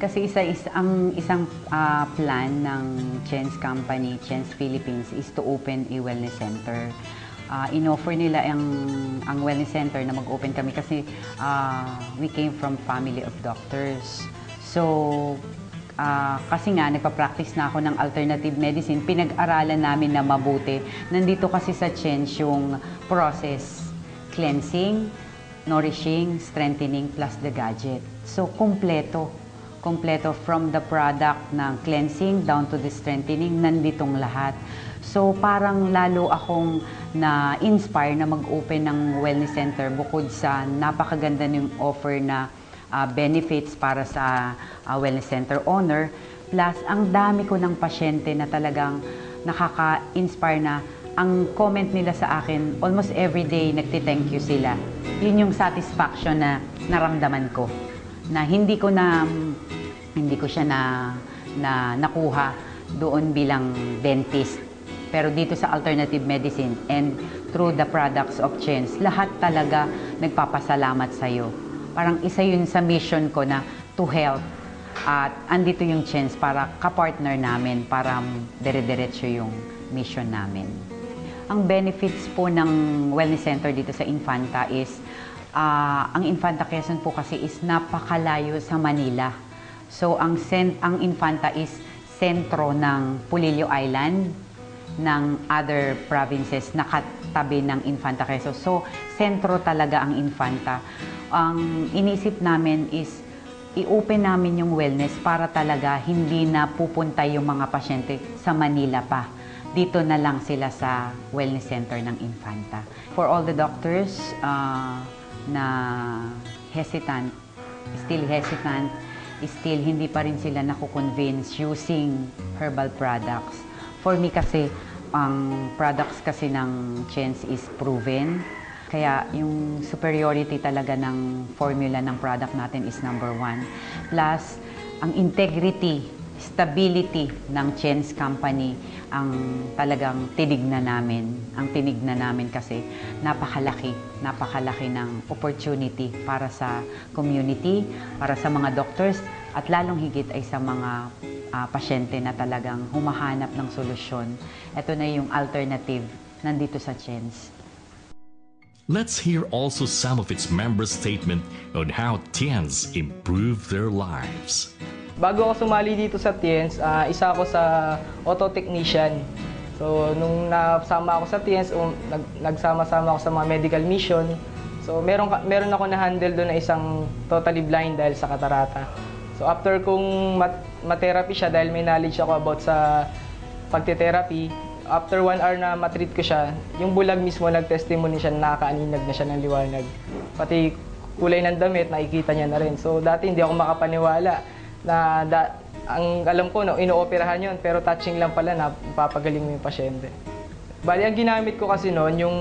Kasi ang isang plan ng Chen's company, Chen's Philippines, is to open a wellness center. In-offer nila ang wellness center na mag-open kami kasi we came from family of doctors. So, kasi nga, nagpa-practice na ako ng alternative medicine, pinag-aralan namin na mabuti. Nandito kasi sa Chen's yung process, cleansing, nourishing, strengthening, plus the gadget. So, kompleto from the product ng cleansing down to the strengthening, nanditong lahat. So parang lalo akong na-inspire na mag-open ng wellness center bukod sa napakaganda ng offer na benefits para sa wellness center owner. Plus, ang dami ko ng pasyente na talagang nakaka-inspire na ang comment nila sa akin, almost every day nagti-thank you sila. Yun yung satisfaction na naramdaman ko. Na hindi ko siya nakuha doon bilang dentist. Pero dito sa alternative medicine and through the products of Chen's, lahat talaga nagpapasalamat sa'yo. Parang isa yun sa mission ko na to help. At andito yung Chen's para kapartner namin, para dire-diretso yung mission namin. Ang benefits po ng wellness center dito sa Infanta is, ang Infanta Quezon po kasi is napakalayo sa Manila. So, ang Infanta is sentro ng Pulilio Island, ng other provinces na katabi ng Infanta Quezon. So, sentro talaga ang Infanta. Ang inisip namin is, i-open namin yung wellness para talaga hindi na pupunta yung mga pasyente sa Manila pa. Dito na lang sila sa wellness center ng Infanta. For all the doctors na still hesitant, still hindi pa rin sila nakukonvince using herbal products. For me kasi, ang products kasi ng Chen's is proven. Kaya yung superiority talaga ng formula ng product natin is number 1. Plus, ang integrity, stability ng Chen's company ang talagang tinignan namin. Ang tinignan namin kasi napakalaki ng opportunity para sa community, para sa mga doctors, at lalong higit ay sa mga pasyente na talagang humahanap ng solusyon. Ito na yung alternative nandito sa Chen's. Let's hear also some of its members' statement on how Tien's improve their lives. Bago ako sumali dito sa Tien's, isa ako sa auto technician. So, nung nasama ako sa Tien's, nagsama-sama ako sa mga medical mission. So, meron ako na-handle doon na isang totally blind dahil sa katarata. So, after kong ma-therapy siya dahil may knowledge ako about sa pagte-therapy, after 1 hour na matreat ko siya, yung bulag mismo nag-testimony siya na nakakaaninag na siya ng liwanag. Pati kulay ng damit, nakikita niya na rin. So, dati hindi ako makapaniwala na ang alam ko, no, inooperahan yun, pero touching lang pala na papagaling mo yung pasyente. Bali, ang ginamit ko kasi noon, yung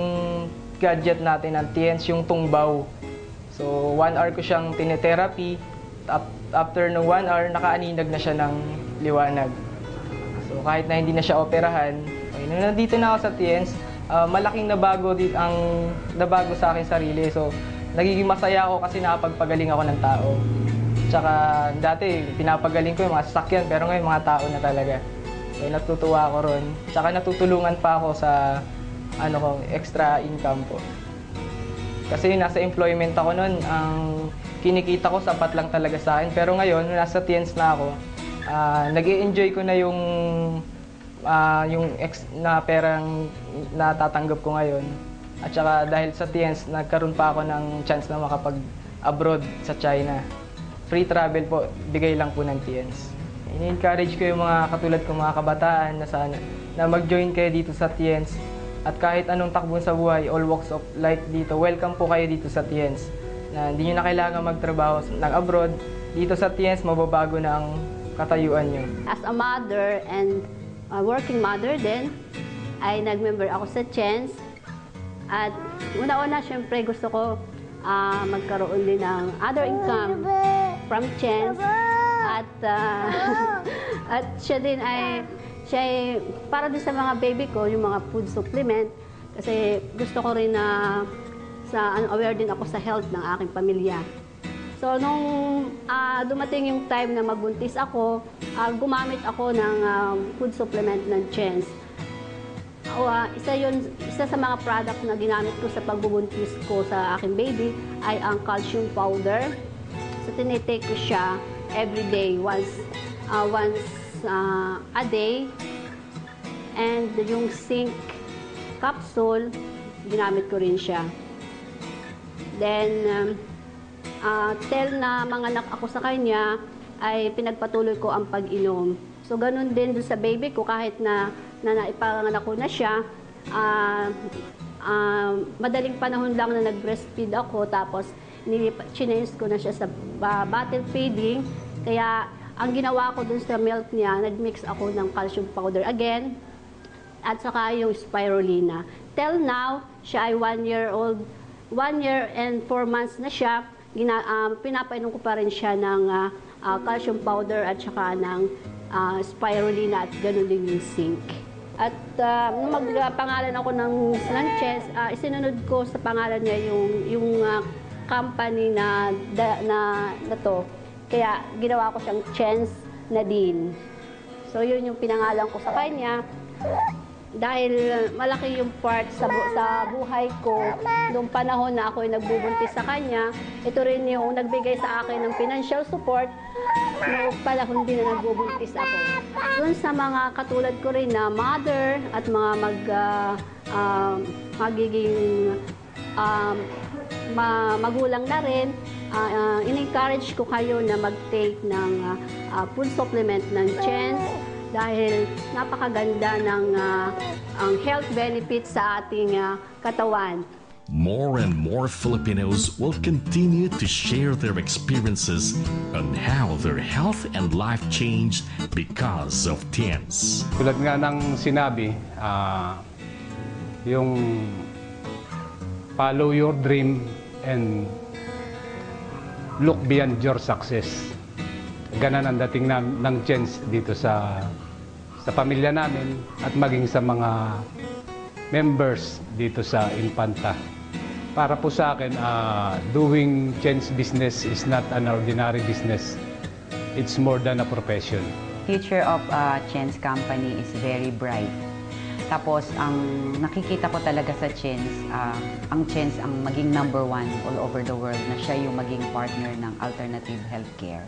gadget natin ng Tien's, yung tungbaw. So, 1 hour ko siyang tinetherapy. After ng 1 hour, nakaaninag na siya ng liwanag. So, kahit na hindi na siya operahan, nung nandito na ako sa Tien's, malaking nabago sa akin sarili. So, nagiging masaya ako kasi nakapagpagaling ako ng tao. Tsaka dati, pinapagaling ko yung mga sasakyan, pero ngayon mga tao na talaga. So, natutuwa ako ron. Tsaka natutulungan pa ako sa extra income po. Kasi nasa employment ako noon, ang kinikita ko sapat lang talaga sa akin. Pero ngayon, nasa Tien's na ako, nag-i-enjoy ko na yung na perang natatanggap ko ngayon. At saka dahil sa Tien's, nagkaroon pa ako ng chance na makapag-abroad sa China. Free travel po, bigay lang po ng Tien's. Ini-encourage ko yung mga katulad kong mga kabataan na mag-join kayo dito sa Tien's. At kahit anong takbon sa buhay, all walks of life dito, welcome po kayo dito sa Tien's. Na hindi nyo na kailangan magtrabaho ng abroad. Dito sa Tien's, mababago na ang katayuan nyo. As a mother and a working mother din, ay nag-member ako sa Chen's. At una-una, syempre gusto ko magkaroon din ng other income from Chen's. At siya din ay para din sa mga baby ko, yung mga food supplement. Kasi gusto ko rin na aware din ako sa health ng aking pamilya. So, nung dumating yung time na magbuntis ako, gumamit ako ng food supplement ng CHENS. Isa sa mga product na ginamit ko sa pagbubuntis ko sa aking baby ay ang calcium powder. So, tinitake ko siya every day, once a day. And yung zinc capsule, ginamit ko rin siya. Then, till na manganak ako sa kanya, ay pinagpatuloy ko ang pag-inom. So, ganun din dun sa baby ko, kahit na naipanganak ko na siya, madaling panahon lang na nag-breastfeed ako, tapos change ko na siya sa bottle feeding. Kaya, ang ginawa ko dun sa milk niya, nag-mix ako ng calcium powder again, at saka yung spirulina. Till now, siya ay 1 year old, 1 year and 4 months na siya. Pinapainom ko pa rin siya ng calcium powder at saka ng spirulina at gano'n din yung zinc. At nung magpangalan ako ng CHENS, isinunod ko sa pangalan niya yung company na to. Kaya ginawa ko siyang CHENS Nadine. So yun yung pinangalan ko sa kanya. Dahil malaki yung part sa buhay ko noong panahon na ako ay nagbubuntis sa kanya, ito rin yung nagbigay sa akin ng financial support noong panahon din na nagbubuntis ako. Doon sa mga katulad ko rin na mother at mga magiging magulang na rin, in-encourage ko kayo na mag-take ng food supplement ng CHENS dahil napakaganda ng ang health benefits sa ating katawan. More and more Filipinos will continue to share their experiences on how their health and life changed because of TIENS. Tulad nga ng sinabi, yung follow your dream and look beyond your success. Ganon ang dating ng CHENS dito sa pamilya namin at maging sa mga members dito sa Infanta. Para po sa akin, doing CHENS business is not an ordinary business. It's more than a profession. Future of CHENS company is very bright. Tapos, ang nakikita ko talaga sa CHENS, ang CHENS ang maging #1 all over the world na siya yung maging partner ng alternative healthcare.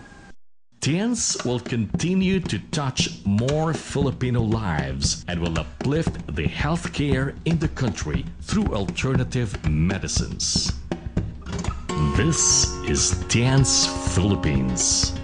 TIENS will continue to touch more Filipino lives and will uplift the healthcare in the country through alternative medicines. This is TIENS Philippines.